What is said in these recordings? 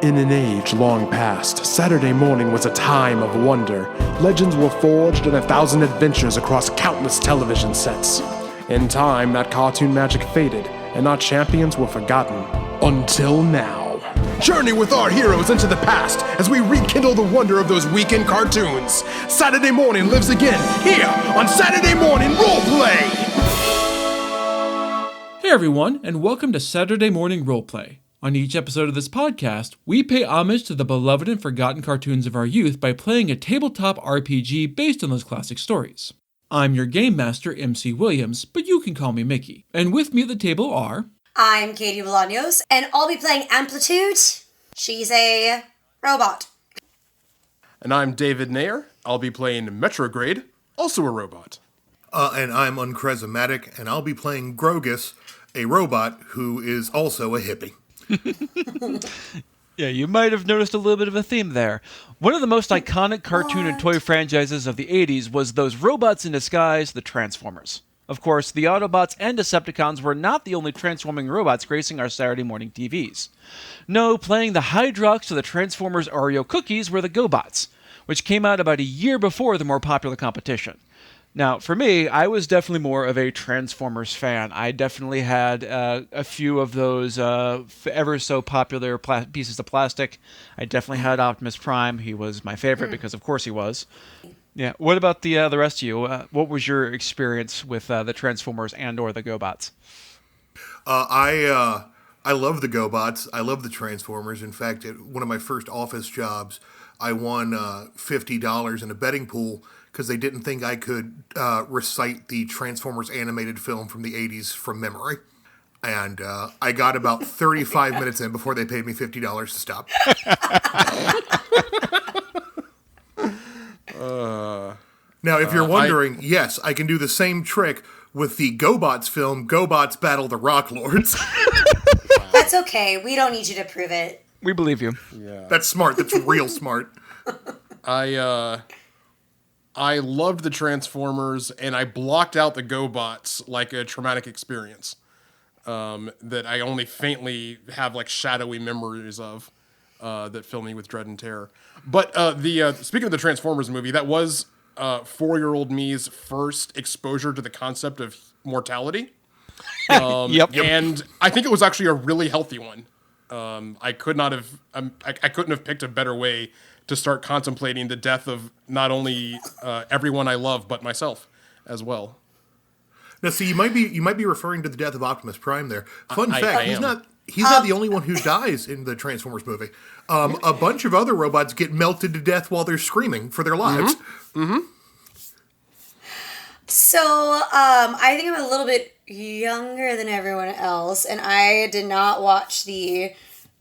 In an age long past, Saturday morning was a time of wonder. Legends were forged and 1,000 adventures across countless television sets. In time, that cartoon magic faded, and our champions were forgotten. Until now. Journey with our heroes into the past as we rekindle the wonder of those weekend cartoons. Saturday morning lives again, here on Saturday Morning Roleplay! Hey everyone, and welcome to Saturday Morning Roleplay. On each episode of this podcast, we pay homage to the beloved and forgotten cartoons of our youth by playing a tabletop RPG based on those classic stories. I'm your game master, MC Williams, but you can call me Mickey. And with me at the table are... I'm Katie Bolaños, and I'll be playing Amplitude. She's a robot. And I'm David Nair. I'll be playing Metrograde, also a robot. And I'm Unchresimatic, and I'll be playing Grogus, a robot who is also a hippie. Yeah, you might have noticed a little bit of a theme there. One of the most iconic cartoon and toy franchises of the 80s was those robots in disguise, the Transformers. Of course, the Autobots and Decepticons were not the only transforming robots gracing our Saturday morning TVs. No, playing the Hydrox to the Transformers Oreo cookies were the GoBots, which came out about a year before the more popular competition. Now, for me, I was definitely more of a Transformers fan. I definitely had a few of those ever so popular pieces of plastic. I definitely had Optimus Prime. He was my favorite because, of course, he was. Yeah. What about the rest of you? What was your experience with the Transformers and/or the GoBots? I love the GoBots. I love the Transformers. In fact, at one of my first office jobs, I won $50 in a betting pool because they didn't think I could recite the Transformers animated film from the 80s from memory. And I got about 35 minutes in before they paid me $50 to stop. Now, if you're wondering, yes, I can do the same trick with the GoBots film, GoBots Battle the Rock Lords. That's okay. We don't need you to prove it. We believe you. Yeah. That's smart. That's real smart. I loved the Transformers, and I blocked out the GoBots like a traumatic experience that I only faintly have like shadowy memories of that fill me with dread and terror. But speaking of the Transformers movie, that was 4-year-old me's first exposure to the concept of mortality. Yep. And I think it was actually a really healthy one. I couldn't have picked a better way to start contemplating the death of not only everyone I love, but myself as well. Now, see, you might be referring to the death of Optimus Prime there. Fun fact: he's not the only one who dies in the Transformers movie. A bunch of other robots get melted to death while they're screaming for their lives. Mm-hmm. So, I think I'm a little bit younger than everyone else, and I did not watch the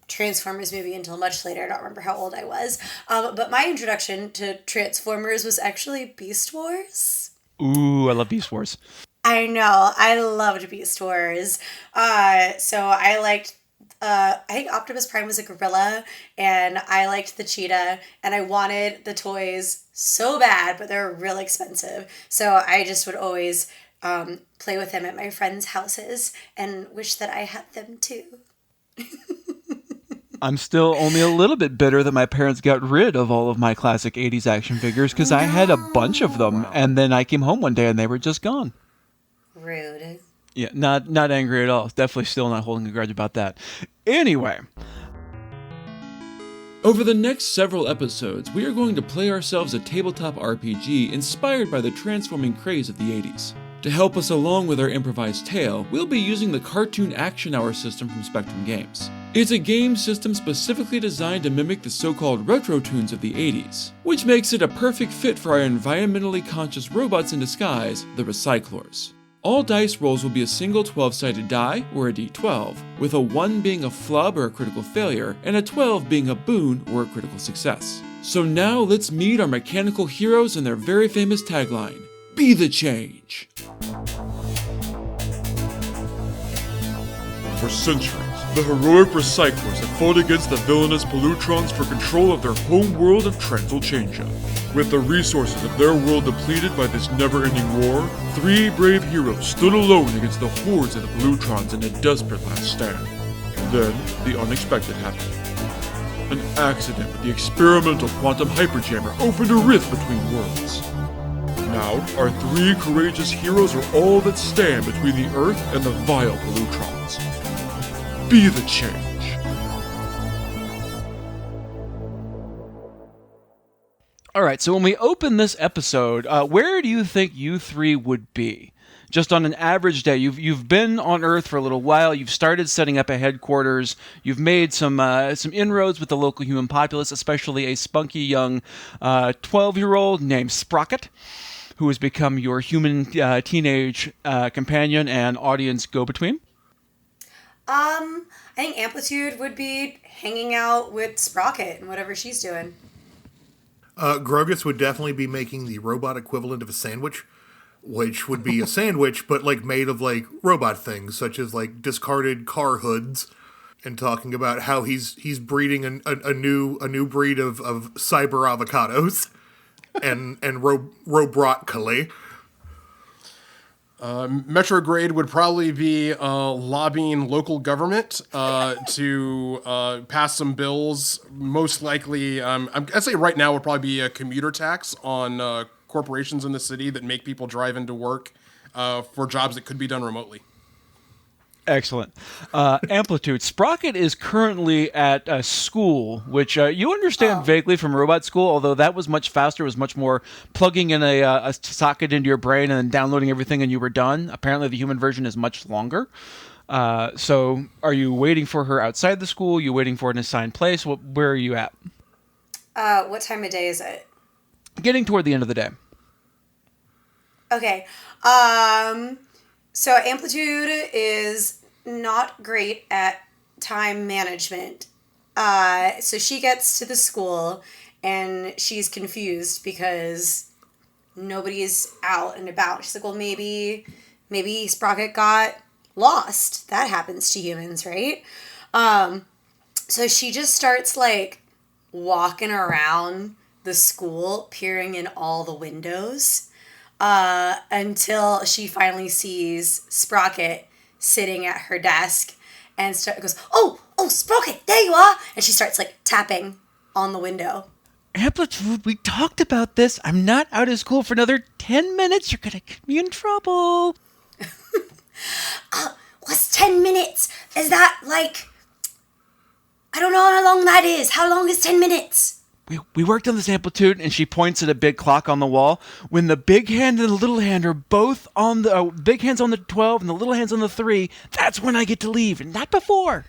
Transformers movie until much later. I don't remember how old I was. But my introduction to Transformers was actually Beast Wars. Ooh, I love Beast Wars. I know. I loved Beast Wars. So I liked, I think Optimus Prime was a gorilla, and I liked the cheetah, and I wanted the toys so bad, but they were real expensive. So I just would always play with them at my friends' houses and wish that I had them too. I'm still only a little bit bitter that my parents got rid of all of my classic 80s action figures because I had a bunch of them, and then I came home one day and they were just gone. Rude. Yeah, not angry at all. Definitely still not holding a grudge about that. Anyway. Over the next several episodes, we are going to play ourselves a tabletop RPG inspired by the transforming craze of the 80s. To help us along with our improvised tale, we'll be using the Cartoon Action Hour system from Spectrum Games. It's a game system specifically designed to mimic the so-called retro tunes of the 80s, which makes it a perfect fit for our environmentally conscious robots in disguise, the Recyclors. All dice rolls will be a single 12-sided die, or a d12, with a 1 being a flub or a critical failure, and a 12 being a boon or a critical success. So now let's meet our mechanical heroes and their very famous tagline, "Be the change." For centuries, the heroic Recyclors have fought against the villainous Pollutrons for control of their home world of Transylchangia. With the resources of their world depleted by this never-ending war, 3 brave heroes stood alone against the hordes of the Pollutrons in a desperate last stand. Then, the unexpected happened. An accident with the experimental quantum hyperjammer opened a rift between worlds. Now, our three courageous heroes are all that stand between the Earth and the vile Pollutrons. Be the change. All right, so when we open this episode, where do you think you three would be? Just on an average day, you've been on Earth for a little while. You've started setting up a headquarters. You've made some inroads with the local human populace, especially a spunky young 12-year-old named Sprocket, who has become your human teenage companion and audience go-between. I think Amplitude would be hanging out with Sprocket and whatever she's doing. Grogus would definitely be making the robot equivalent of a sandwich, which would be a sandwich, but like made of like robot things, such as like discarded car hoods, and talking about how he's breeding a new breed of cyber avocados and robroccoli. Metrograde would probably be lobbying local government to pass some bills. Most likely, I'd say right now would probably be a commuter tax on corporations in the city that make people drive into work for jobs that could be done remotely. Excellent. Amplitude. Sprocket is currently at a school, which you understand vaguely from robot school, although that was much faster. It was much more plugging in a socket into your brain and then downloading everything and you were done. Apparently the human version is much longer. So are you waiting for her outside the school? Are you waiting for an assigned place? Where are you at? What time of day is it? Getting toward the end of the day. Okay. So Amplitude is not great at time management. So she gets to the school and she's confused because nobody's out and about. She's like, well, maybe Sprocket got lost. That happens to humans, right? So she just starts like walking around the school, peering in all the windows, until she finally sees Sprocket sitting at her desk and goes, oh, Sprocket, there you are. And she starts like tapping on the window. Amplitude, we talked about this. I'm not out of school for another 10 minutes. You're going to get me in trouble. What's 10 minutes? Is that like, I don't know how long that is. How long is 10 minutes? We worked on this, Amplitude, and she points at a big clock on the wall. When the big hand and the little hand are both on the big hand's on the 12 and the little hand's on the 3, that's when I get to leave, and not before.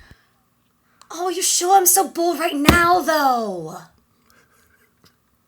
Oh, you sure? I'm so bored right now, though.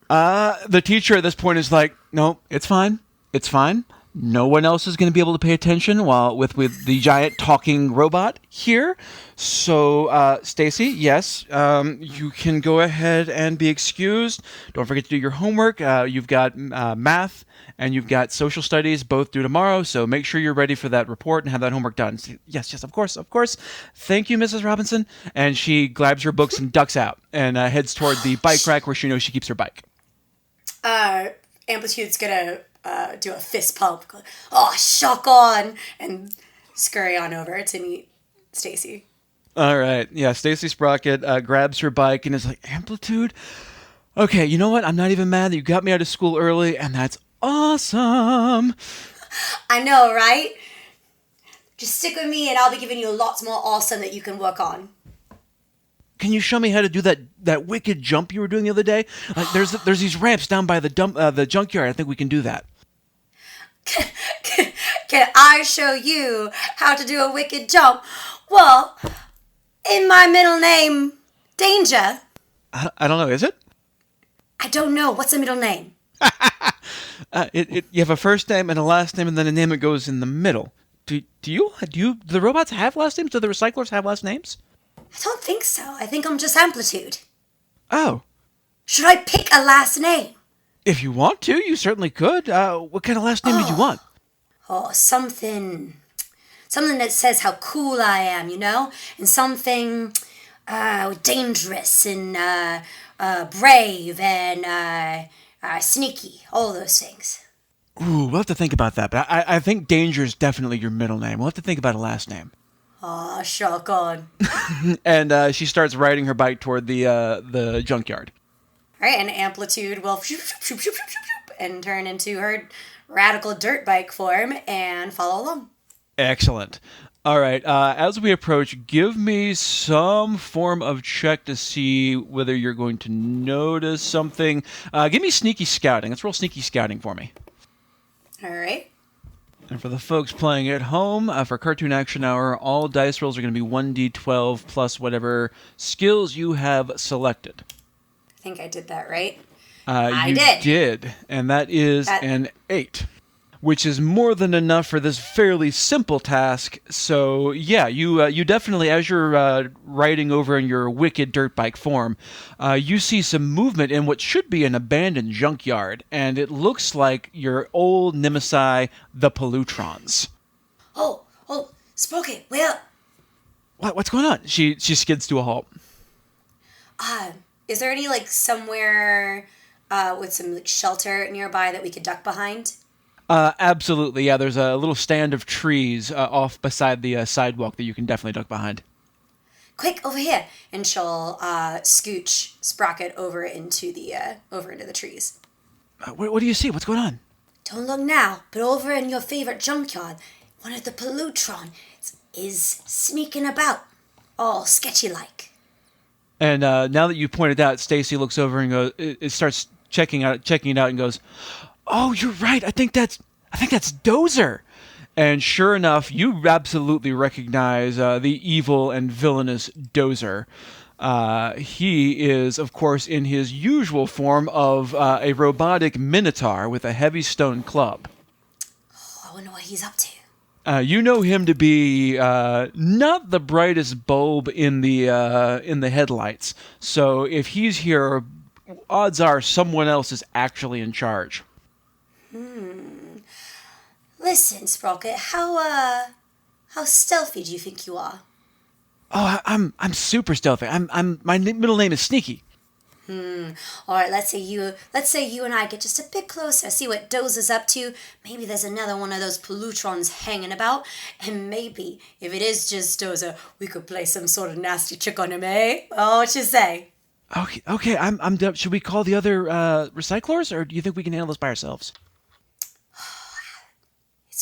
The teacher at this point is like, no, it's fine. It's fine. No one else is going to be able to pay attention while with the giant talking robot here. So, Stacy, yes, you can go ahead and be excused. Don't forget to do your homework. You've got math and you've got social studies both due tomorrow. So make sure you're ready for that report and have that homework done. Yes, of course. Thank you, Mrs. Robinson. And she grabs her books and ducks out and heads toward the bike rack where she knows she keeps her bike. Amplitude's gonna do a fist pump. Oh, shock on! And scurry on over to meet Stacy. All right. Yeah, Stacy Sprocket grabs her bike and is like, Amplitude? Okay, you know what? I'm not even mad that you got me out of school early, and that's awesome. I know, right? Just stick with me and I'll be giving you lots more awesome that you can work on. Can you show me how to do that wicked jump you were doing the other day? There's these ramps down by the junkyard. I think we can do that. Can I show you how to do a wicked jump? Well, in my middle name, Danger. I don't know. Is it? I don't know. What's a middle name? You have a first name and a last name, and then a name that goes in the middle. Do the robots have last names? Do the Recyclors have last names? I don't think so. I think I'm just Amplitude. Oh. Should I pick a last name? If you want to, you certainly could. What kind of last name did you want? Oh, something that says how cool I am, you know? And something dangerous and brave and sneaky. All those things. Ooh, we'll have to think about that. But I think Danger is definitely your middle name. We'll have to think about a last name. Aw, shotgun. And she starts riding her bike toward the junkyard. All right, and Amplitude will and turn into her radical dirt bike form and follow along. Excellent. All right. As we approach, give me some form of check to see whether you're going to notice something. Give me sneaky scouting. Let's roll sneaky scouting for me. All right. And for the folks playing at home, for Cartoon Action Hour, all dice rolls are going to be 1d12 plus whatever skills you have selected. I think I did that right. You did. And that is an 8. Which is more than enough for this fairly simple task. So yeah, you definitely, as you're riding over in your wicked dirt bike form, you see some movement in what should be an abandoned junkyard, and it looks like your old nemesis, the Pollutrons. Oh, Sprocket, wait up. What's going on? She skids to a halt. Is there any somewhere with some shelter nearby that we could duck behind? Absolutely, yeah. There's a little stand of trees off beside the sidewalk that you can definitely duck behind. Quick, over here! And she'll scooch Sprocket over into the trees. What do you see? What's going on? Don't look now, but over in your favorite junkyard, one of the Pollutrons is sneaking about, all sketchy-like. And now that you pointed out, Stacy looks over and goes. It starts checking it out, and goes, "Oh, you're right. I think that's Dozer." And sure enough, you absolutely recognize the evil and villainous Dozer. He is, of course, in his usual form of a robotic minotaur with a heavy stone club. Oh, I wonder what he's up to. You know him to be not the brightest bulb in the headlights. So if he's here, odds are someone else is actually in charge. Listen, Sprocket, how stealthy do you think you are? Oh, I'm super stealthy. My middle name is Sneaky. All right, let's say you and I get just a bit closer, see what Dozer's up to. Maybe there's another one of those Pollutrons hanging about, and maybe if it is just Dozer, we could play some sort of nasty trick on him, eh? Oh, what you say? Okay. I'm done. Should we call the other Recyclors, or do you think we can handle this by ourselves?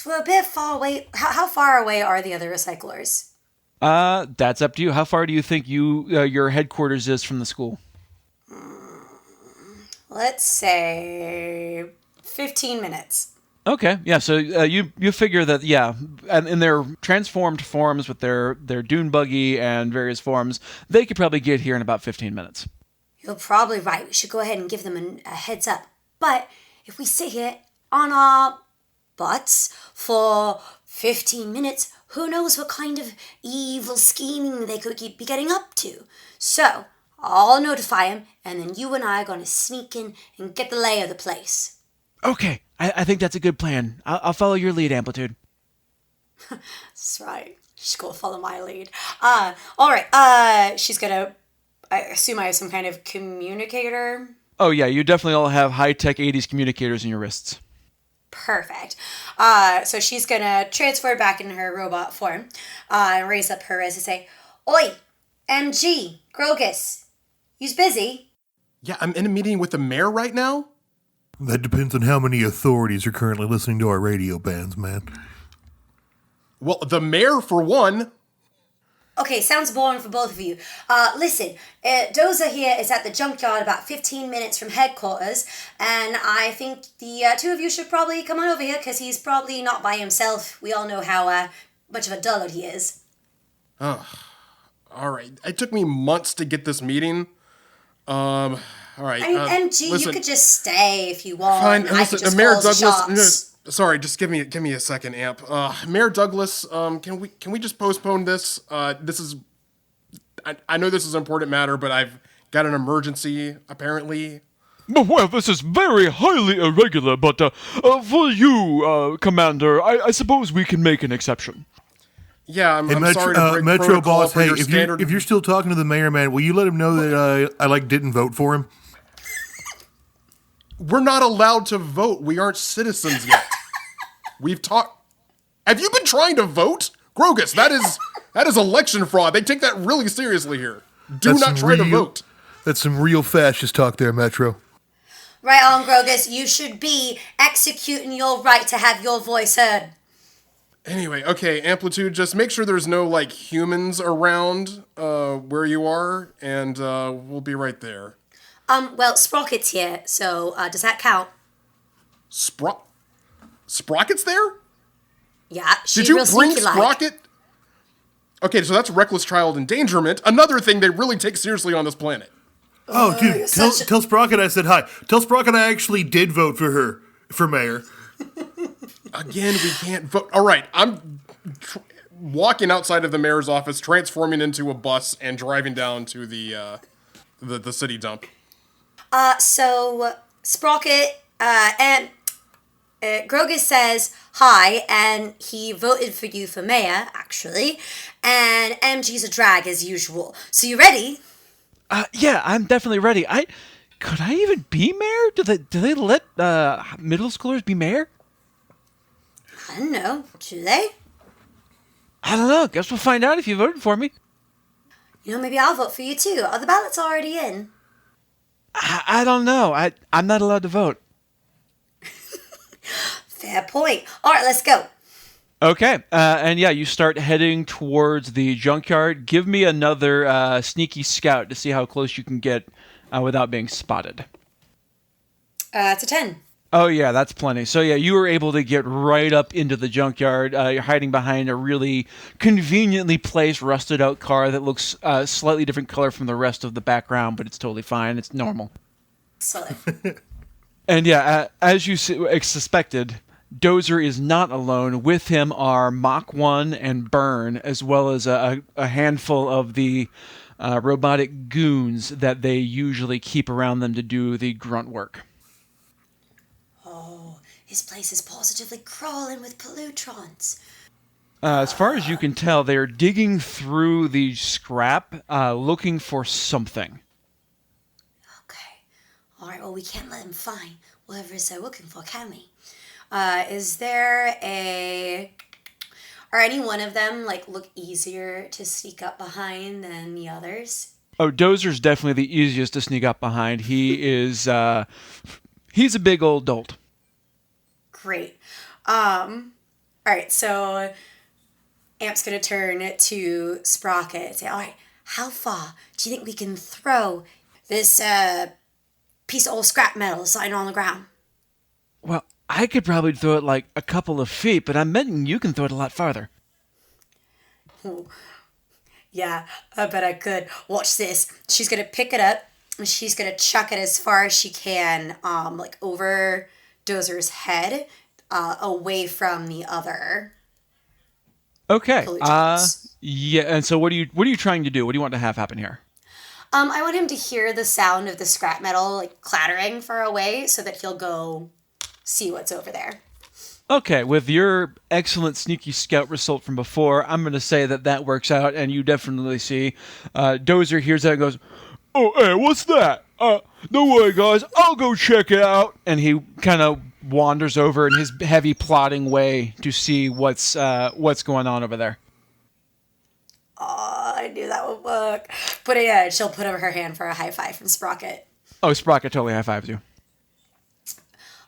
We're a bit far away. How far away are the other Recyclors? That's up to you. How far do you think your headquarters is from the school? Let's say 15 minutes. Okay, yeah. So you figure that and in their transformed forms with their dune buggy and various forms, they could probably get here in about 15 minutes. You're probably right. We should go ahead and give them a heads up. But if we sit here on our butts for 15 minutes, who knows what kind of evil scheming they could be getting up to. So, I'll notify him, and then you and I are going to sneak in and get the lay of the place. Okay, I think that's a good plan. I'll follow your lead, Amplitude. That's right. She's going to follow my lead. All right. She's going to, I assume I have some kind of communicator. Oh, yeah, you definitely all have high-tech 80s communicators in your wrists. Perfect. So she's going to transfer back into her robot form and raise up her wrist and say, "Oi, MG, Grogus, you's busy?" Yeah, I'm in a meeting with the mayor right now. That depends on how many authorities are currently listening to our radio bands, man. Well, the mayor, for one. Okay, sounds boring for both of you. Listen, Dozer here is at the junkyard about 15 minutes from headquarters, and I think the two of you should probably come on over here, because he's probably not by himself. We all know how much of a dullard he is. Oh, all right. It took me months to get this meeting. All right. I mean, MG, listen, you could just stay if you want. Fine. I Listen, could just Mayor call the Douglas. shots. Sorry, just give me a second, Amp. Mayor Douglas, can we just postpone this? This is, I know this is an important matter, but I've got an emergency apparently. Well, this is very highly irregular, but for you, Commander, I suppose we can make an exception. Yeah, I'm sorry to break Metro protocol Boss, for hey, your if standard. you're still talking to the mayor, man, will you let him know that I didn't vote for him? We're not allowed to vote. We aren't citizens yet. We've talked. Have you been trying to vote, Grogus? That is election fraud. They take that really seriously here. Do not try to vote. That's some real fascist talk there, Metro. Right on, Grogus. You should be executing your right to have your voice heard. Anyway, okay, Amplitude, just make sure there's no, humans around where you are, and we'll be right there. Well, Sprocket's here, so does that count? Sprocket's there? Yeah, she's Did you real bring sneaky-like. Sprocket? Okay, so that's reckless child endangerment, another thing they really take seriously on this planet. Oh, dude, you're tell such a- tell Sprocket I said hi. Tell Sprocket I actually did vote for her for mayor. Again, we can't vote. All right, I'm walking outside of the mayor's office, transforming into a bus, and driving down to the city dump. So Sprocket and Grogus says hi, and he voted for you for mayor, actually. And MG's a drag as usual. So you ready? Yeah, I'm definitely ready. Could I even be mayor? Do they let middle schoolers be mayor? I don't know. Do they? I don't know. Guess we'll find out if you voted for me. You know, maybe I'll vote for you too. Oh, the ballot's already in. I don't know. I'm not allowed to vote. Fair point. All right, let's go. Okay, and yeah, you start heading towards the junkyard. Give me another sneaky scout to see how close you can get without being spotted. It's a 10. Oh yeah, that's plenty. So yeah, you were able to get right up into the junkyard. You're hiding behind a really conveniently placed rusted out car that looks slightly different color from the rest of the background, but it's totally fine. It's normal. Solid. And yeah, as you suspected, Dozer is not alone. With him are Mach 1 and Burn, as well as a handful of the robotic goons that they usually keep around them to do the grunt work. His place is positively crawling with Pollutrons. As far as you can tell, they're digging through the scrap, looking for something. Okay. All right, well, we can't let him find whatever it is they're looking for, can we? Is there a... Are any one of them, look easier to sneak up behind than the others? Oh, Dozer's definitely the easiest to sneak up behind. He is, he's a big old dolt. Great. All right, so Amp's going to turn to Sprocket and say, all right, how far do you think we can throw this piece of old scrap metal lying on the ground? Well, I could probably throw it a couple of feet, but I'm betting you can throw it a lot farther. Ooh. Yeah, I bet I could. Watch this. She's going to pick it up and she's going to chuck it as far as she can, over Dozer's head, away from the other. Okay. Pollutrons. Yeah. And so, what are you trying to do? What do you want to have happen here? I want him to hear the sound of the scrap metal clattering far away, so that he'll go see what's over there. Okay. With your excellent sneaky scout result from before, I'm going to say that works out, and you definitely see Dozer hears that and goes, "Oh, hey, what's that? Don't worry, guys. I'll go check it out." And he kind of wanders over in his heavy plodding way to see what's going on over there. Oh, I knew that would work. But yeah, she'll put over her hand for a high five from Sprocket. Oh, Sprocket totally high fives you.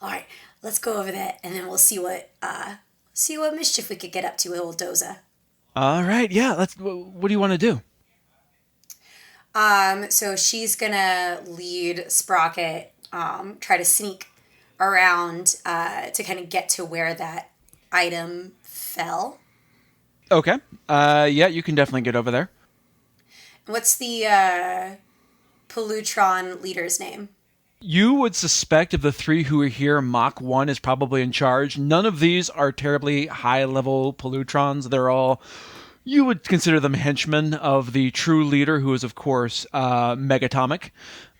All right, let's go over there, and then we'll see what mischief we could get up to with old Doza. All right, yeah. What do you want to do? So she's gonna lead Sprocket, try to sneak around to kind of get to where that item fell. Okay. Yeah, you can definitely get over there. What's the Pollutron leader's name? You would suspect of the three who are here, Mach 1 is probably in charge. None of these are terribly high-level Pollutrons. They're all... You would consider them henchmen of the true leader, who is, of course, Megatomic.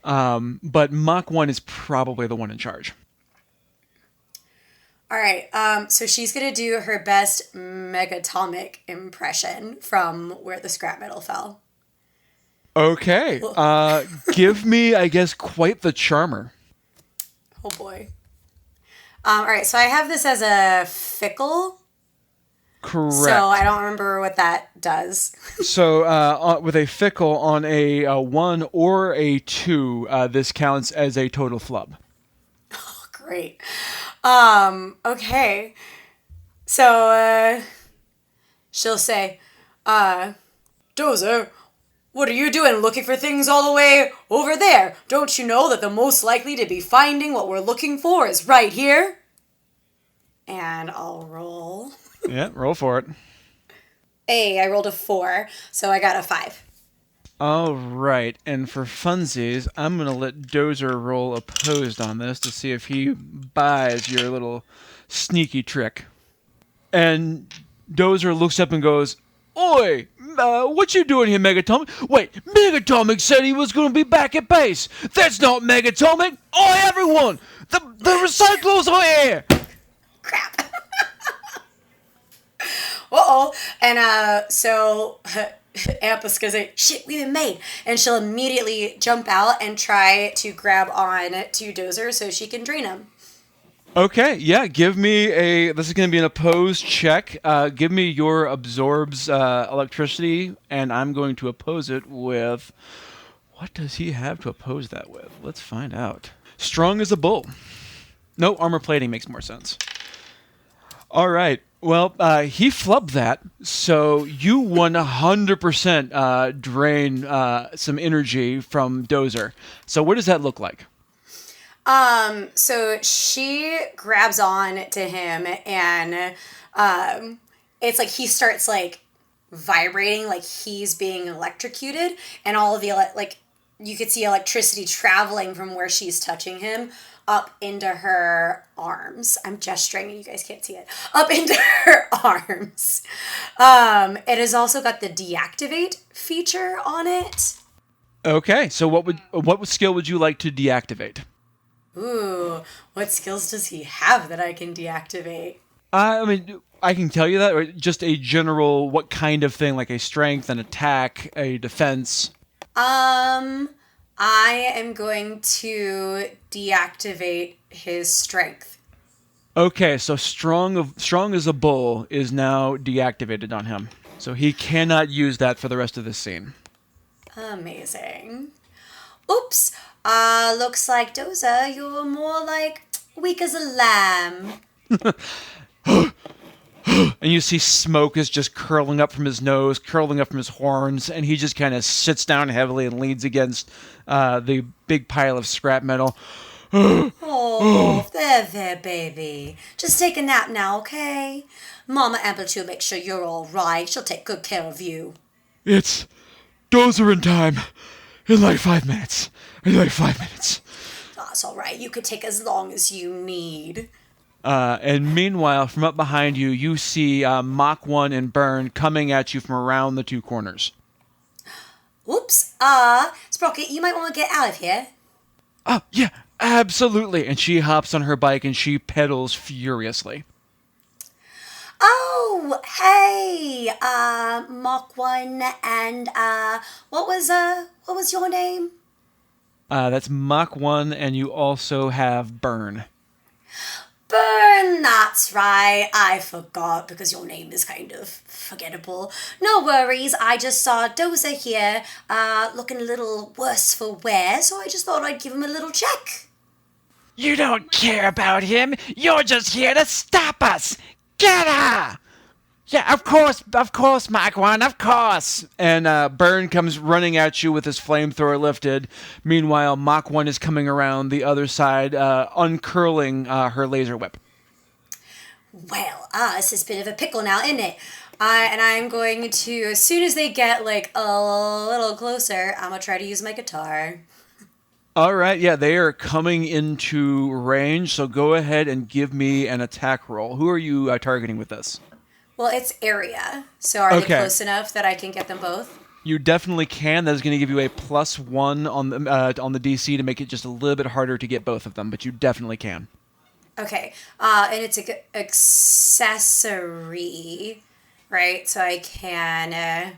But Mach 1 is probably the one in charge. All right, so she's going to do her best Megatomic impression from where the scrap metal fell. Okay. Give me, I guess, quite the charmer. Oh, boy. All right, so I have this as a fickle. Correct. So I don't remember what that does. So with a fickle on a 1 or a 2, this counts as a total flub. Great. Okay. So, she'll say, Dozer, what are you doing looking for things all the way over there? Don't you know that the most likely to be finding what we're looking for is right here? And I'll roll. Yeah, roll for it. Hey, I rolled a 4, so I got a 5. All right, and for funsies, I'm going to let Dozer roll opposed on this to see if he buys your little sneaky trick. And Dozer looks up and goes, Oi, what you doing here, Megatomic? Wait, Megatomic said he was going to be back at base. That's not Megatomic. Oi, everyone, the Recyclors are here. Crap. Uh-oh. And, so... Ampa's gonna say, shit, we've been made. And she'll immediately jump out and try to grab on to Dozer so she can drain him. Okay, yeah, give me this is going to be an opposed check. Give me your absorbs electricity, and I'm going to oppose it with... What does he have to oppose that with? Let's find out. Strong as a bull. No, armor plating makes more sense. All right. Well, he flubbed that, so you 100% drain some energy from Dozer. So what does that look like? So she grabs on to him, and it's like he starts like vibrating, like he's being electrocuted, and all of the you could see electricity traveling from where she's touching him up into her arms. I'm gesturing and you guys can't see it. Up into her arms. It has also got the deactivate feature on it. Okay, so what skill would you like to deactivate? Ooh, what skills does he have that I can deactivate? I mean, I can tell you that, or just a general, what kind of thing, like a strength, an attack, a defense? I am going to deactivate his strength. Okay, so strong as a bull is now deactivated on him. So he cannot use that for the rest of the scene. Amazing. Oops. Looks like Dozer, you're more like weak as a lamb. And you see smoke is just curling up from his nose, curling up from his horns, and he just kind of sits down heavily and leans against the big pile of scrap metal. Oh, there, baby. Just take a nap now, okay? Mama Amplitude will make sure you're all right. She'll take good care of you. It's Dozer in time. In like 5 minutes. That's all right. You could take as long as you need. And meanwhile, from up behind you, you see Mach 1 and Burn coming at you from around the 2 corners. Oops. Sprocket, you might want to get out of here. Oh, yeah, absolutely. And she hops on her bike and she pedals furiously. Oh, hey, Mach 1 and, what was your name? That's Mach 1, and you also have Burn. Burn, that's right. I forgot because your name is kind of forgettable. No worries, I just saw Dozer here, looking a little worse for wear, so I just thought I'd give him a little check. You don't care about him. You're just here to stop us. Get her! Yeah, of course, Mach 1, of course. And Burn comes running at you with his flamethrower lifted. Meanwhile, Mach 1 is coming around the other side, uncurling her laser whip. Well, this is a bit of a pickle now, isn't it? And I'm going to, as soon as they get, like, a little closer, I'm going to try to use my guitar. All right, yeah, they are coming into range, so go ahead and give me an attack roll. Who are you targeting with this? Well, it's area, so are they close enough that I can get them both? You definitely can. That is going to give you a +1 on the DC to make it just a little bit harder to get both of them, but you definitely can. Okay, and it's an accessory, right? So I can,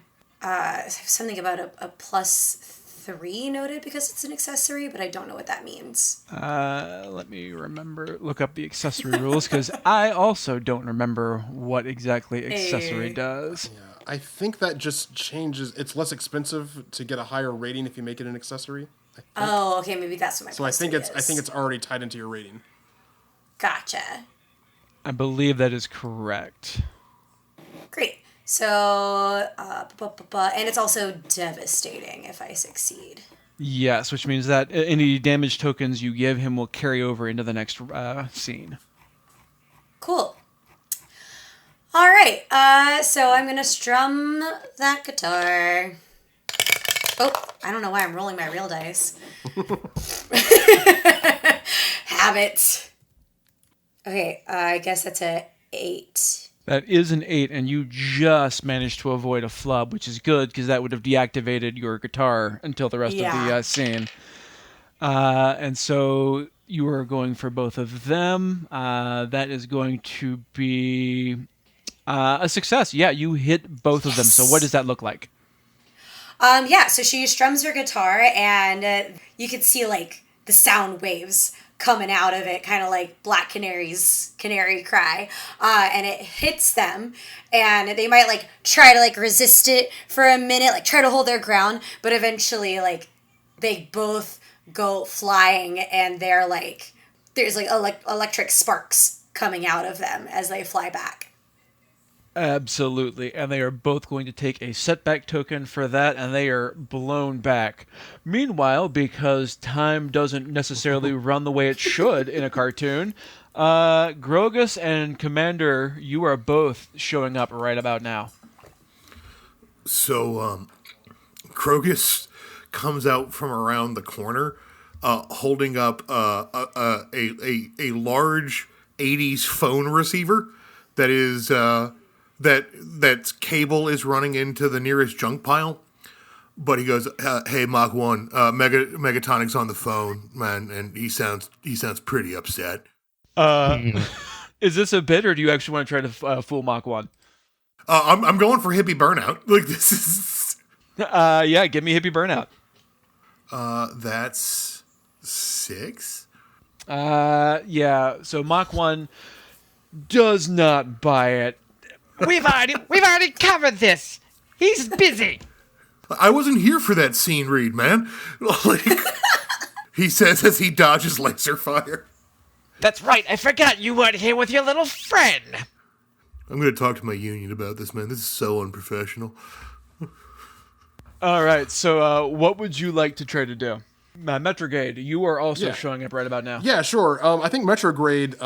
something about a +3 3 noted because it's an accessory, but I don't know what that means. Let me look up the accessory rules, because I also don't remember what exactly accessory does. Yeah, I think that just changes. It's less expensive to get a higher rating if you make it an accessory. Oh, okay, maybe that's what my So I think it's is. already tied into your rating. Gotcha. I believe that is correct. Great. So, and it's also devastating if I succeed. Yes, which means that any damage tokens you give him will carry over into the next scene. Cool. All right. So I'm gonna strum that guitar. Oh, I don't know why I'm rolling my real dice. Habits. Okay, I guess that's a 8. That is an 8, and you just managed to avoid a flub, which is good, because that would have deactivated your guitar until the rest of the scene. And so you are going for both of them. That is going to be a success. Yeah, you hit both of them. So what does that look like? So she strums her guitar, and you could see like the sound waves coming out of it, kind of like Black Canary's canary cry, and it hits them, and they might like try to like resist it for a minute, like try to hold their ground, but eventually like they both go flying, and they're like there's like electric sparks coming out of them as they fly back. Absolutely, and they are both going to take a setback token for that, and they are blown back. Meanwhile, because time doesn't necessarily run the way it should in a cartoon, Grogus and Commander, you are both showing up right about now. So, Grogus comes out from around the corner, holding up a large 80s phone receiver that is that's cable is running into the nearest junk pile. But he goes, "Hey, Mach 1, Megatonic's on the phone, man, and he sounds pretty upset." Is this a bit, or do you actually want to try to fool Mach 1? I'm going for hippie burnout. Like, this is... Yeah, give me hippie burnout. That's 6? Yeah, so Mach 1 does not buy it. We've already covered this. He's busy. I wasn't here for that scene read, man. Like, he says as he dodges laser fire. That's right. I forgot you weren't here with your little friend. I'm going to talk to my union about this, man. This is so unprofessional. All right, so what would you like to try to do? Metrograde, you are also showing up right about now. Yeah, sure. I think Metrograde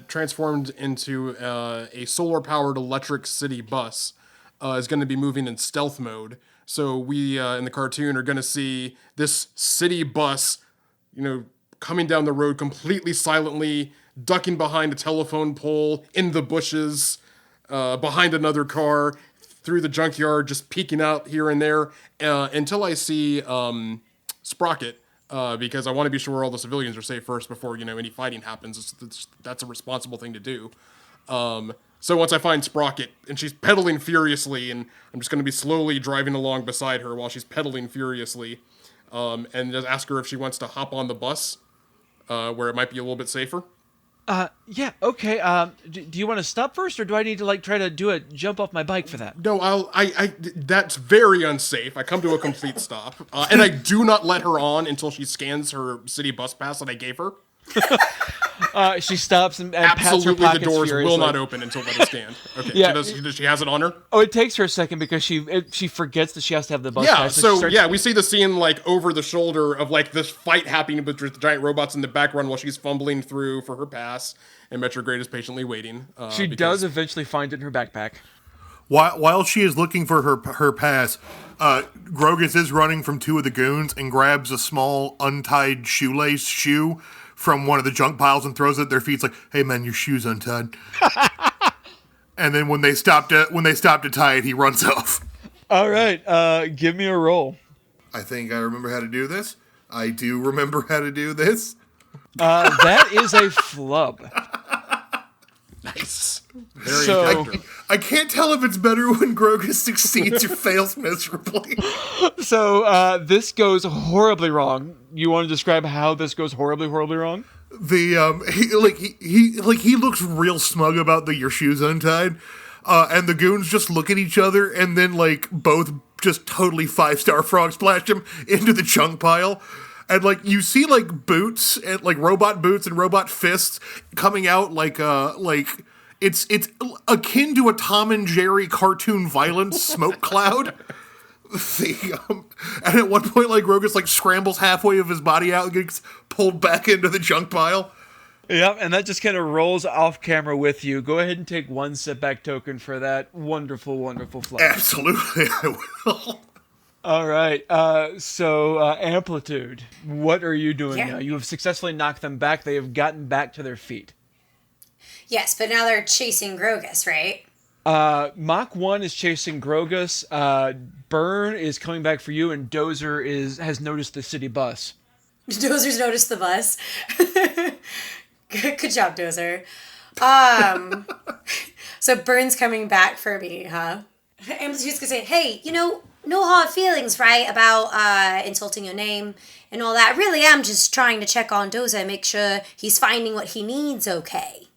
transformed into a solar-powered electric city bus is going to be moving in stealth mode. So we, in the cartoon, are going to see this city bus, coming down the road completely silently, ducking behind a telephone pole, in the bushes, behind another car, through the junkyard, just peeking out here and there, until I see... Sprocket, because I want to be sure all the civilians are safe first before, any fighting happens. That's a responsible thing to do. So once I find Sprocket, and she's pedaling furiously, and I'm just going to be slowly driving along beside her while she's pedaling furiously, and just ask her if she wants to hop on the bus, where it might be a little bit safer. Yeah, okay. Do you want to stop first, or do I need to try to do a jump off my bike for that? No, that's very unsafe. I come to a complete stop, and I do not let her on until she scans her city bus pass that I gave her. She stops and absolutely pats her the doors furiously. will not open until that is scanned. Okay, Yeah. does she has it on her? Oh, it takes her a second because she forgets that she has to have the bus Yeah, pass. we see the scene over the shoulder of this fight happening with the giant robots in the background while she's fumbling through for her pass, and Metrograde is patiently waiting. She does eventually find it in her backpack. While she is looking for her pass, Grogus is running from 2 of the goons and grabs a small untied shoelace shoe from one of the junk piles and throws it at their feet. It's like, "Hey man, your shoe's untied." And then when they stop to tie it, he runs off. All right, give me a roll. I think I remember how to do this. I do remember how to do this. That is a flub. Nice. Very So- effective. I can't tell if it's better when Grogus succeeds or fails miserably. So this goes horribly wrong. You want to describe how this goes horribly, horribly wrong? He looks real smug about your shoes untied, and the goons just look at each other and then like both just totally 5-star frog splash him into the chunk pile. And like you see like boots and like robot boots and robot fists coming out like it's akin to a Tom and Jerry cartoon violence smoke cloud. And at one point, like Grogus like scrambles halfway of his body out and gets pulled back into the junk pile. Yep, and that just kind of rolls off camera with you. Go ahead and take 1 setback token for that wonderful, wonderful flight. Absolutely, I will. All right, so Amplitude, what are you doing now? You have successfully knocked them back. They have gotten back to their feet. Yes, but now they're chasing Grogus, right? Mach 1 is chasing Grogus. Burn is coming back for you, and Dozer has noticed the city bus. Dozer's noticed the bus. Good job, Dozer. So Burn's coming back for me, huh? Amplitude's gonna say, hey, no hard feelings, right, about insulting your name and all that. I really am just trying to check on Dozer and make sure he's finding what he needs okay.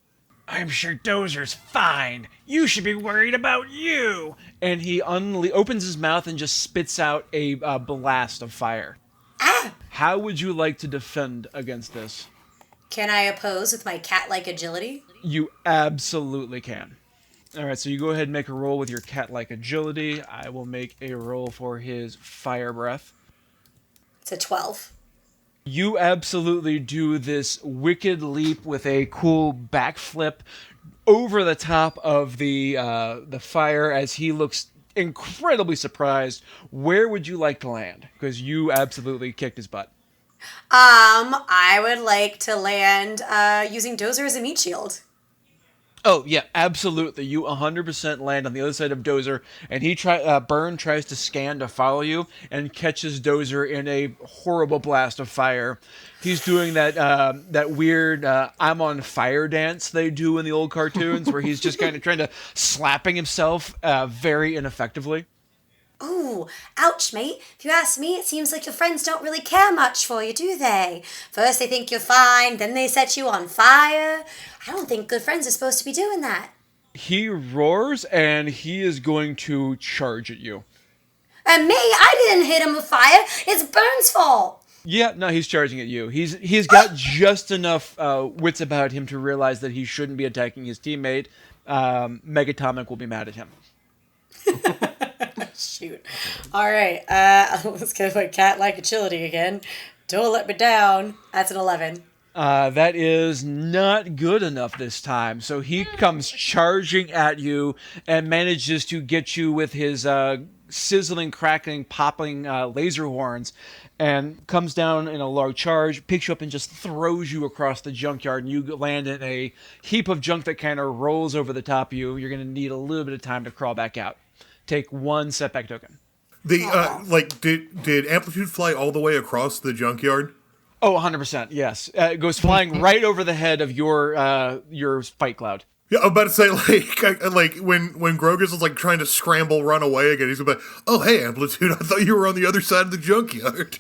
I'm sure Dozer's fine. You should be worried about you. And he opens his mouth and just spits out a blast of fire. How would you like to defend against this? Can I oppose with my cat-like agility? You absolutely can. All right, so you go ahead and make a roll with your cat-like agility. I will make a roll for his fire breath. It's a 12. You absolutely do this wicked leap with a cool backflip over the top of the fire as he looks incredibly surprised. Where would you like to land? Because you absolutely kicked his butt. I would like to land using Dozer as a meat shield. Oh, yeah, absolutely. You 100% land on the other side of Dozer, and Burn tries to scan to follow you and catches Dozer in a horrible blast of fire. He's doing that weird I'm on fire dance they do in the old cartoons where he's just kind of trying to slapping himself very ineffectively. Ooh, ouch, mate. If you ask me, it seems like your friends don't really care much for you, do they? First they think you're fine, then they set you on fire. I don't think good friends are supposed to be doing that. He roars, and he is going to charge at you. And me? I didn't hit him with fire. It's Burn's fault. Yeah, no, he's charging at you. He's got just enough wits about him to realize that he shouldn't be attacking his teammate. Megatomic will be mad at him. Shoot. All right. Let's go with cat-like agility again. Don't let me down. That's an 11. That is not good enough this time. So he comes charging at you and manages to get you with his sizzling, crackling, popping laser horns and comes down in a large charge, picks you up and just throws you across the junkyard, and you land in a heap of junk that kind of rolls over the top of you. You're going to need a little bit of time to crawl back out. Take 1 setback token. Did Amplitude fly all the way across the junkyard? Oh, 100%, yes. It goes flying right over the head of your fight cloud. Yeah, I'm about to say, when Grogus is like trying to scramble, run away again, he's about, oh hey Amplitude, I thought you were on the other side of the junkyard.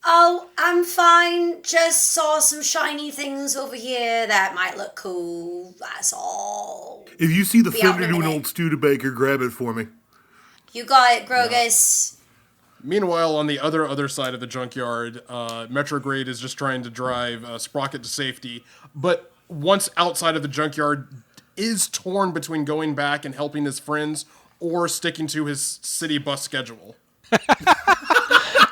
Oh, I'm fine. Just saw some shiny things over here that might look cool. That's all. If you see the Be out fender in a to an minute. old Studebaker, grab it for me. You got it, Grogus. Meanwhile, on the other side of the junkyard, Metrograde is just trying to drive Sprocket to safety, but once outside of the junkyard, is torn between going back and helping his friends or sticking to his city bus schedule.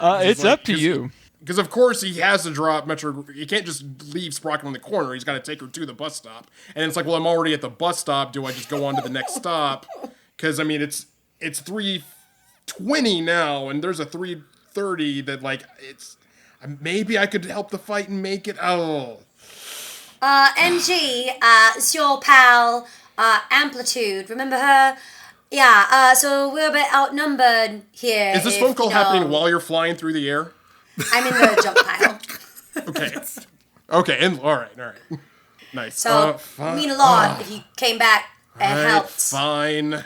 It's up to you. Because of course he has to drop Metro. He can't just leave Sprocket on the corner. He's got to take her to the bus stop. And it's like, well, I'm already at the bus stop. Do I just go on to the next stop? Because I mean, it's 3:20 now, and there's a 3:30 that like it's. Maybe I could help the fight and make it. Oh. MG, it's your pal, Amplitude. Remember her? Yeah, so we're a bit outnumbered here. Is this phone call happening while you're flying through the air? I'm in the jump pile. Okay. Okay, and all right. Nice. So, mean a lot that he came back and helped. Fine.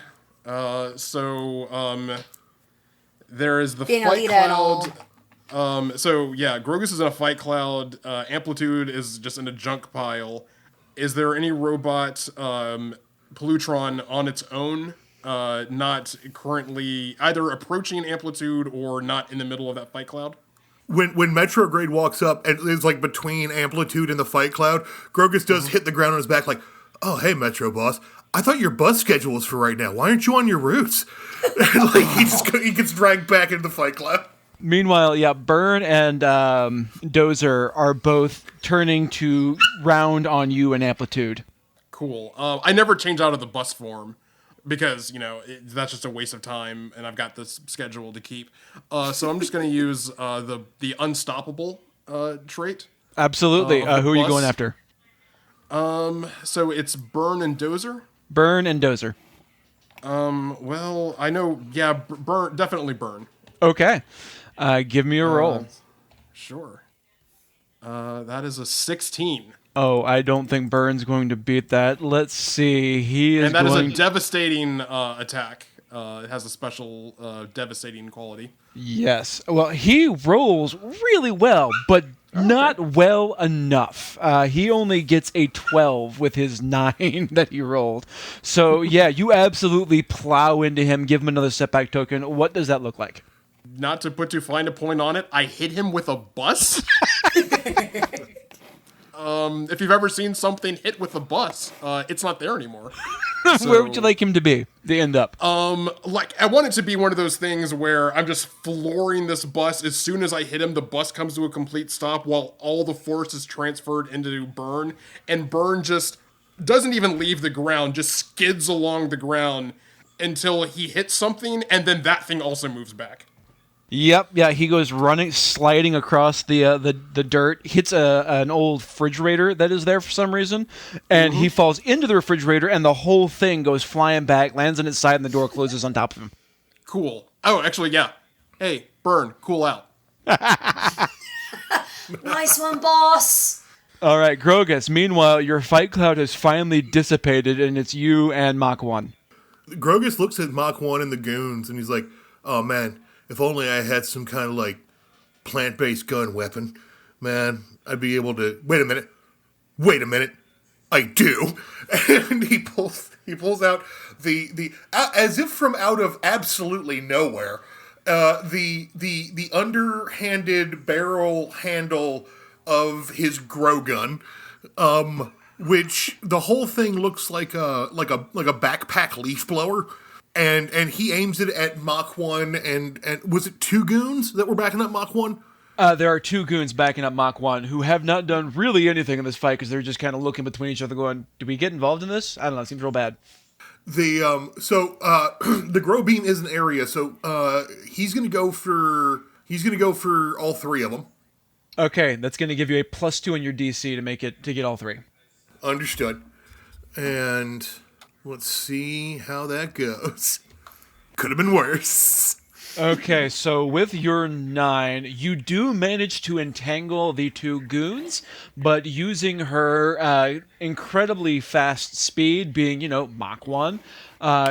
There is the Being a fight leader and all. cloud. Grogus is in a fight cloud. Amplitude is just in a junk pile. Is there any robot Pollutron on its own, not currently either approaching Amplitude or not in the middle of that fight cloud? When Metrograde walks up and it's like between Amplitude and the fight cloud, Grogus does hit the ground on his back like, "Oh, hey, Metro boss. I thought your bus schedule was for right now. Why aren't you on your routes?" Like he gets dragged back into the fight cloud. Meanwhile, Burn and Dozer are both turning to round on you in Amplitude. Cool. I never change out of the bus form because, that's just a waste of time and I've got this schedule to keep. So I'm just going to use the unstoppable trait. Absolutely. Who are you going after? So it's Burn and Dozer? Burn and Dozer. Well, I know, Burn, definitely Burn. Okay. Give me a roll. Sure. That is a 16. Oh, I don't think Burn's going to beat that. Let's see. Is a devastating attack. It has a special devastating quality. Yes. Well, he rolls really well, but not well enough. He only gets a 12 with his 9 that he rolled. So, you absolutely plow into him, give him another setback token. What does that look like? Not to put too fine a point on it, I hit him with a bus. If you've ever seen something hit with a bus, it's not there anymore. So, where would you like him to be? The end up. I want it to be one of those things where I'm just flooring this bus. As soon as I hit him, the bus comes to a complete stop while all the force is transferred into Burn, and Burn just doesn't even leave the ground, just skids along the ground until he hits something, and then that thing also moves back. Yep, he goes running, sliding across the dirt, hits an old refrigerator that is there for some reason, and he falls into the refrigerator, and the whole thing goes flying back, lands on its side, and the door closes on top of him. Cool. Oh, actually, yeah. Hey, Burn, cool out. Nice one, boss. All right, Grogus, meanwhile, your fight cloud has finally dissipated, and it's you and Mach 1. Grogus looks at Mach 1 and the goons, and he's like, "Oh, man. If only I had some kind of, plant-based gun weapon, man, I'd be able to... Wait a minute. I do." And he pulls out the as if from out of absolutely nowhere, the underhanded barrel handle of his grow gun, which the whole thing looks like a backpack leaf blower. And he aims it at Mach 1, and was it 2 goons that were backing up Mach 1? There are 2 goons backing up Mach 1 who have not done really anything in this fight because they're just kind of looking between each other going, do we get involved in this? I don't know, it seems real bad. The grow beam is an area, so he's gonna go for all 3 of them. Okay, that's gonna give you a +2 on your DC to get all 3. Understood. And let's see how that goes. Could have been worse. Okay, so with your 9, you do manage to entangle the 2 goons, but using her incredibly fast speed, being, Mach 1,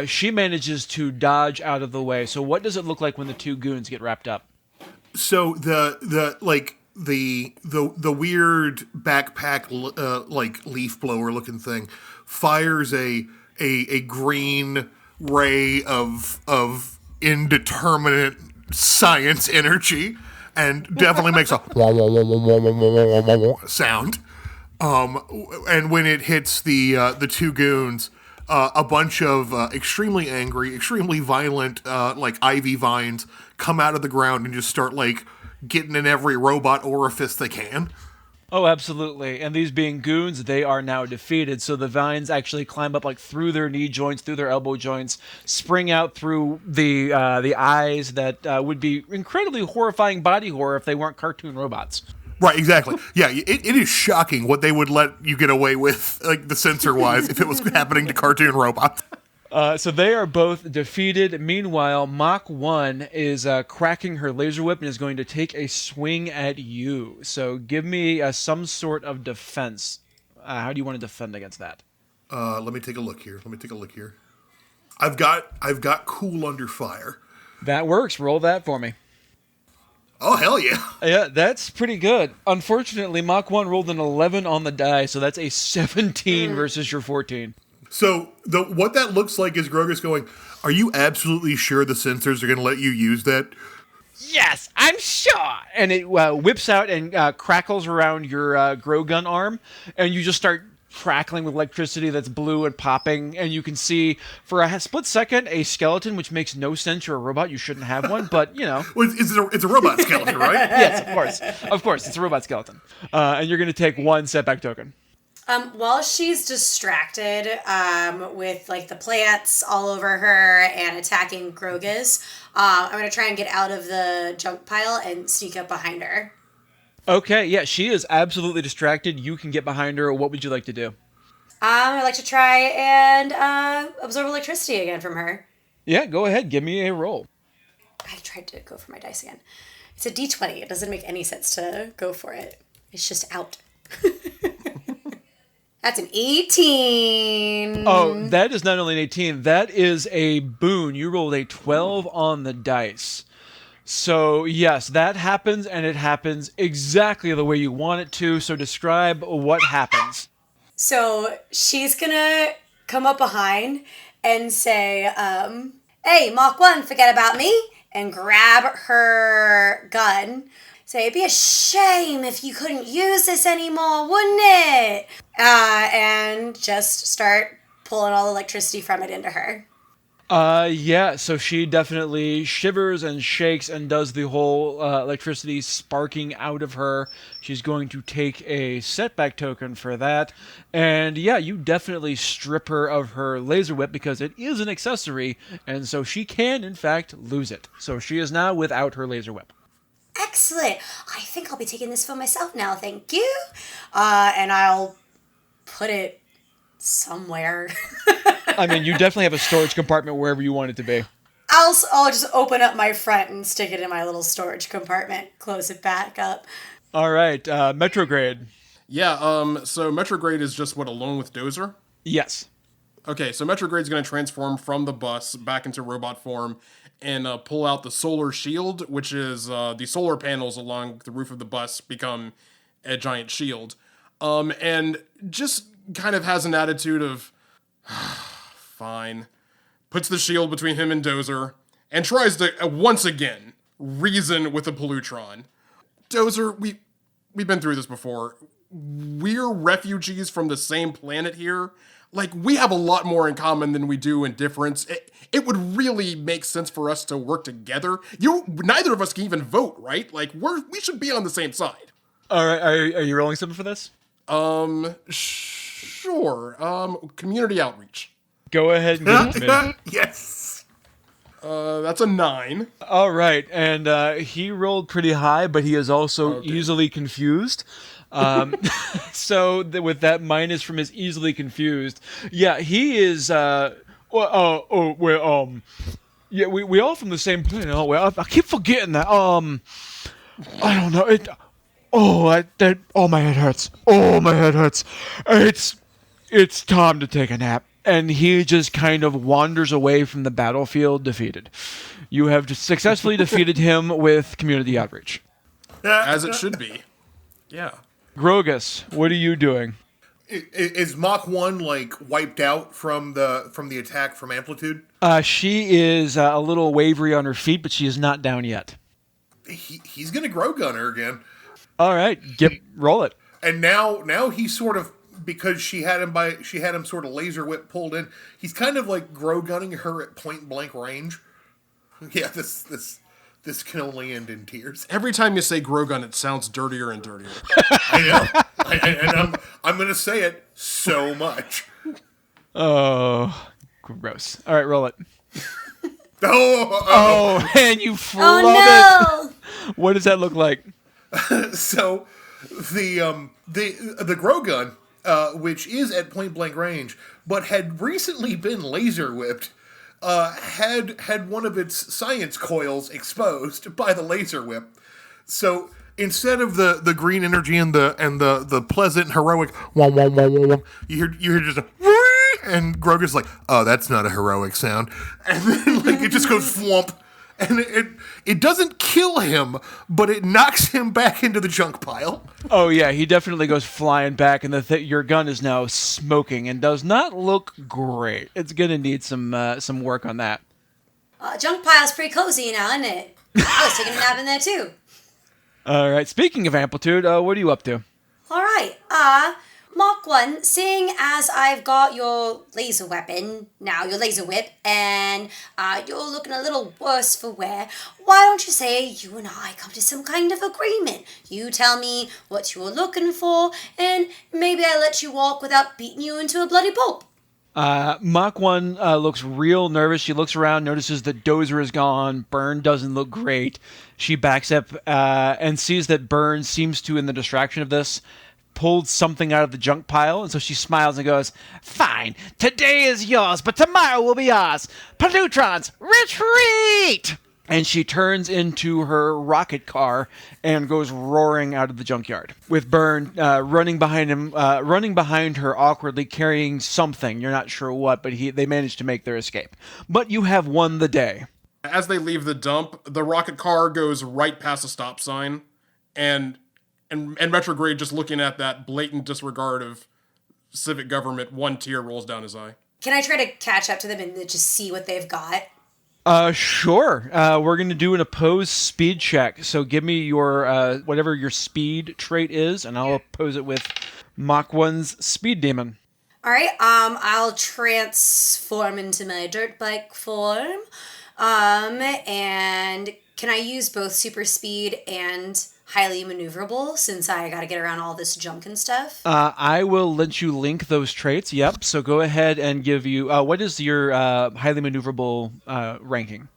she manages to dodge out of the way. So what does it look like when the 2 goons get wrapped up? So the weird backpack leaf blower looking thing fires a green ray of indeterminate science energy and definitely makes a sound. And when it hits the 2 goons, a bunch of extremely angry, extremely violent ivy vines come out of the ground and just start getting in every robot orifice they can. Oh, absolutely. And these being goons, they are now defeated. So the vines actually climb up through their knee joints, through their elbow joints, spring out through the eyes that would be incredibly horrifying body horror if they weren't cartoon robots. Right, exactly. Yeah, it is shocking what they would let you get away with, the censor-wise, if it was happening to cartoon robots. So they are both defeated. Meanwhile, Mach 1 is cracking her laser whip and is going to take a swing at you. So give me some sort of defense. How do you want to defend against that? Let me take a look here. I've got cool under fire. That works. Roll that for me. Oh, hell yeah. Yeah, that's pretty good. Unfortunately, Mach 1 rolled an 11 on the die, so that's a 17 versus your 14. So what that looks like is Grogus going, are you absolutely sure the sensors are going to let you use that? Yes, I'm sure. And it whips out and crackles around your grow gun arm, and you just start crackling with electricity that's blue and popping, and you can see for a split second a skeleton, which makes no sense. You're a robot, you shouldn't have one, but you know. Well, it's a robot skeleton, right? Yes, of course, it's a robot skeleton. And you're going to take 1 setback token. While she's distracted with like the plants all over her and attacking Grogus, I'm going to try and get out of the junk pile and sneak up behind her. Okay, yeah, she is absolutely distracted. You can get behind her. What would you like to do? I'd like to try and absorb electricity again from her. Yeah, go ahead. Give me a roll. I tried to go for my dice again. It's a D20. It doesn't make any sense to go for it. It's just out. That's an 18. Oh, that is not only an 18. That is a boon. You rolled a 12 on the dice. So, yes, that happens, and it happens exactly the way you want it to. So describe what happens. So she's going to come up behind and say, hey, Mach 1, forget about me, and grab her gun. Say, it'd be a shame if you couldn't use this anymore, wouldn't it? And just start pulling all the electricity from it into her. Yeah, so she definitely shivers and shakes and does the whole electricity sparking out of her. She's going to take a setback token for that. And yeah, you definitely strip her of her laser whip because it is an accessory, and so she can, in fact, lose it. So she is now without her laser whip. Excellent. I think I'll be taking this for myself now, thank you. And I'll put it somewhere. I mean, you definitely have a storage compartment wherever you want it to be. I'll just open up my front and stick it in my little storage compartment, close it back up. All right, Metrograde. Yeah, so Metrograde is just alone with Dozer? Yes. Okay, so Metrograde's going to transform from the bus back into robot form and pull out the solar shield, which is the solar panels along the roof of the bus become a giant shield. And just kind of has an attitude of, fine. Puts the shield between him and Dozer and tries to, once again, reason with the Pollutron. Dozer, we've been through this before. We're refugees from the same planet here. Like, we have a lot more in common than we do in difference. It would really make sense for us to work together. Neither of us can even vote, right? Like, we should be on the same side. All right, are you rolling something for this? Sure. Community outreach. Go ahead and give it to me. Yes. That's a 9. All right, and he rolled pretty high, but he is also easily confused. So with that minus from his easily confused, yeah, he is. Yeah, we all from the same planet. Oh, well, I keep forgetting that. I don't know. My head hurts. Oh, my head hurts. It's time to take a nap. And he just kind of wanders away from the battlefield defeated. You have successfully defeated him with community outreach. As it should be. Yeah. Grogus, what are you doing? Is Mach 1 wiped out from the attack from Amplitude? She is a little wavery on her feet, but she is not down yet. He's gonna grow gunner again. All right, roll it. And now he's sort of, because she had him sort of laser whip pulled in. He's kind of like grow gunning her at point blank range. Yeah, this can only end in tears. Every time you say Grogun, it sounds dirtier and dirtier. I know. And I'm going to say it so much. Oh, gross. All right, roll it. Oh, and you flub it. What does that look like? So the grow gun, which is at point blank range, but had recently been laser whipped, had one of its science coils exposed by the laser whip. So instead of the green energy and the pleasant heroic wah, wah, wah, wah, wah, you hear just a and Grogu's like, oh, that's not a heroic sound, and then like it just goes thwomp, and it doesn't kill him, but it knocks him back into the junk pile. Oh yeah, he definitely goes flying back, and your gun is now smoking and does not look great. It's gonna need some work on that. Junk pile's pretty cozy now, isn't it? I was taking a nap in there too. All right. Speaking of amplitude, what are you up to? All right. Mark 1, seeing as I've got your laser weapon, now your laser whip, and you're looking a little worse for wear, why don't you say you and I come to some kind of agreement? You tell me what you're looking for, and maybe I let you walk without beating you into a bloody pulp. Mach 1 looks real nervous. She looks around, notices that Dozer is gone. Burn doesn't look great. She backs up and sees that Burn seems to, in the distraction of this, pulled something out of the junk pile, and so she smiles and goes, "Fine, today is yours, but tomorrow will be ours. Pollutrons, retreat!" And she turns into her rocket car and goes roaring out of the junkyard, with Burn running behind her awkwardly, carrying something. You're not sure what, but they managed to make their escape. But you have won the day. As they leave the dump, the rocket car goes right past a stop sign, and Retrograde, just looking at that blatant disregard of civic government, one tear rolls down his eye. Can I try to catch up to them and just see what they've got? Sure. We're going to do an opposed speed check. So give me your, whatever your speed trait is, and I'll oppose it with Mach 1's speed demon. All right, I'll transform into my dirt bike form. And can I use both super speed and highly maneuverable, since I gotta get around all this junk and stuff? I will let you link those traits, yep. So go ahead and give you, what is your highly maneuverable ranking?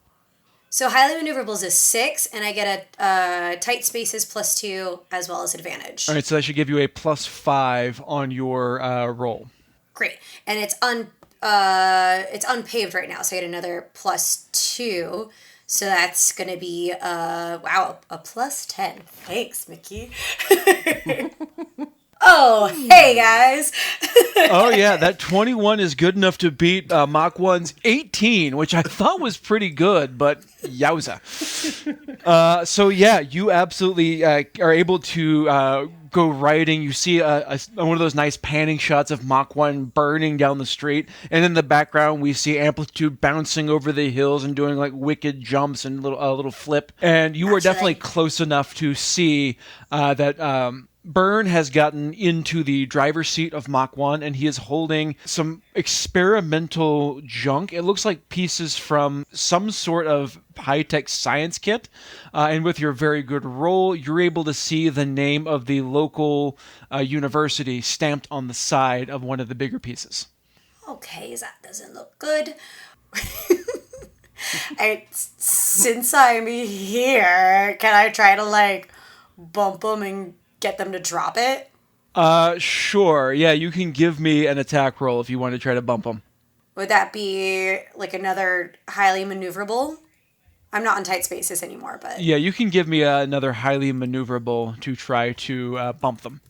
So highly maneuverable is a 6, and I get a tight spaces +2 as well as advantage. All right, so that should give you a +5 on your roll. Great, and it's unpaved right now, so I get another +2. So that's going to be, a +10. Thanks, Mickey. Oh, hey, guys. Oh, yeah, that 21 is good enough to beat Mach 1's 18, which I thought was pretty good, but yowza. So, yeah, you absolutely are able to go riding. You see one of those nice panning shots of Mach 1 burning down the street, and in the background we see Amplitude bouncing over the hills and doing like wicked jumps and little flip. And you are definitely close enough to see that Burn has gotten into the driver's seat of Mach 1, and he is holding some experimental junk. It looks like pieces from some sort of high-tech science kit. And with your very good roll, you're able to see the name of the local university stamped on the side of one of the bigger pieces. Okay, that doesn't look good. Since I'm here, can I try to, bump them and get them to drop it? Sure. Yeah, you can give me an attack roll if you want to try to bump them. Would that be, another highly maneuverable? I'm not in tight spaces anymore, but... Yeah, you can give me another highly maneuverable to try to bump them.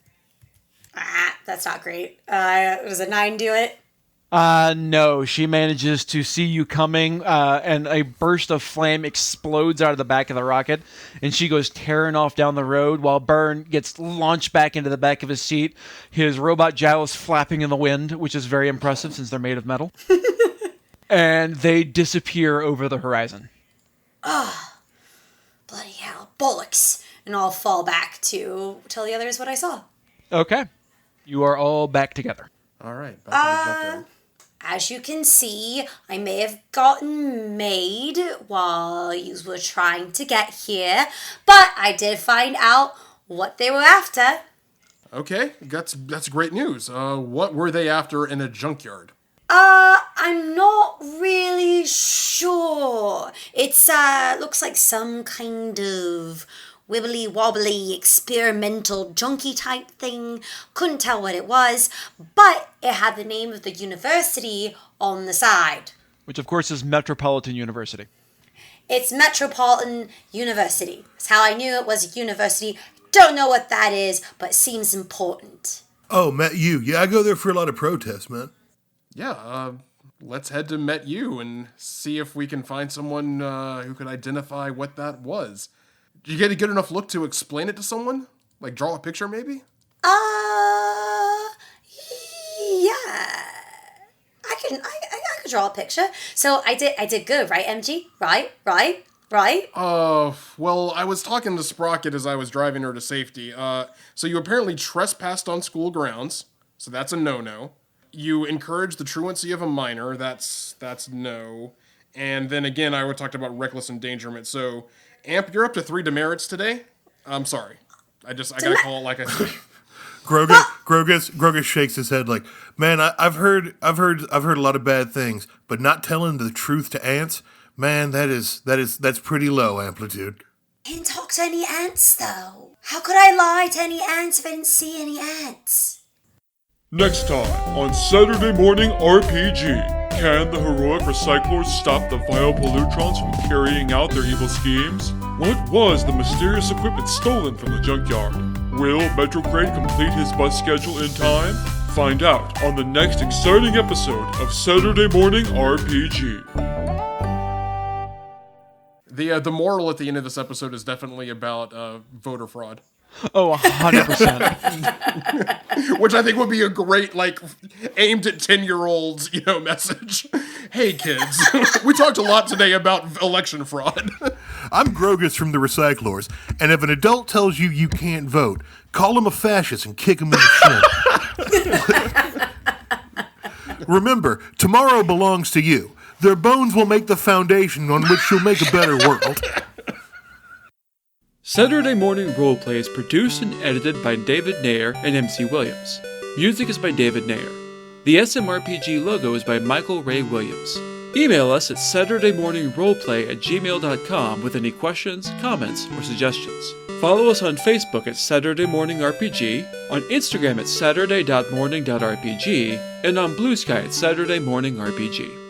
That's not great. Does a 9 do it? No, she manages to see you coming, and a burst of flame explodes out of the back of the rocket, and she goes tearing off down the road while Burn gets launched back into the back of his seat, his robot jowls flapping in the wind, which is very impressive since they're made of metal. And they disappear over the horizon. Bloody hell, bollocks. And I'll fall back to tell the others what I saw. Okay. You are all back together. All right. Back to the junkyard. As you can see, I may have gotten made while you were trying to get here, but I did find out what they were after. Okay, that's great news. What were they after in a junkyard? I'm not really sure. It's, looks like some kind of wibbly wobbly experimental junky type thing. Couldn't tell what it was, but it had the name of the university on the side. Which, of course, is Metropolitan University. It's Metropolitan University. That's how I knew it was a university. Don't know what that is, but seems important. Oh, Met U. Yeah, I go there for a lot of protests, man. Yeah, let's head to Met You and see if we can find someone who could identify what that was. Did you get a good enough look to explain it to someone? Like draw a picture, maybe? Yeah. I could draw a picture. So I did good, right, MG? Right? Well, I was talking to Sprocket as I was driving her to safety. So you apparently trespassed on school grounds, so that's a no-no. You encouraged the truancy of a minor, that's no. And then again, I talked about reckless endangerment. So, Amp, you're up to 3 demerits today. I'm sorry. I gotta call it like I said. Grogus shakes his head like, man, I've heard a lot of bad things, but not telling the truth to ants, man, that's pretty low amplitude. I didn't talk to any ants, though. How could I lie to any ants if I didn't see any ants? Next time on Saturday Morning RPG, can the heroic Recyclors stop the vile Pollutrons from carrying out their evil schemes? What was the mysterious equipment stolen from the junkyard? Will Metrocrate complete his bus schedule in time? Find out on the next exciting episode of Saturday Morning RPG. The moral at the end of this episode is definitely about voter fraud. Oh, 100%. Which I think would be a great, aimed at 10-year-olds, message. Hey, kids, we talked a lot today about election fraud. I'm Grogus from the Recyclors, and if an adult tells you you can't vote, call him a fascist and kick him in the shin. Remember, tomorrow belongs to you. Their bones will make the foundation on which you'll make a better world. Saturday Morning Roleplay is produced and edited by David Nair and MC Williams. Music is by David Nair. The SMRPG logo is by Michael Ray Williams. Email us at saturdaymorningroleplay@gmail.com with any questions, comments, or suggestions. Follow us on Facebook at Saturday Morning RPG, on Instagram at saturday.morning.rpg, and on Blue Sky at Saturday Morning RPG.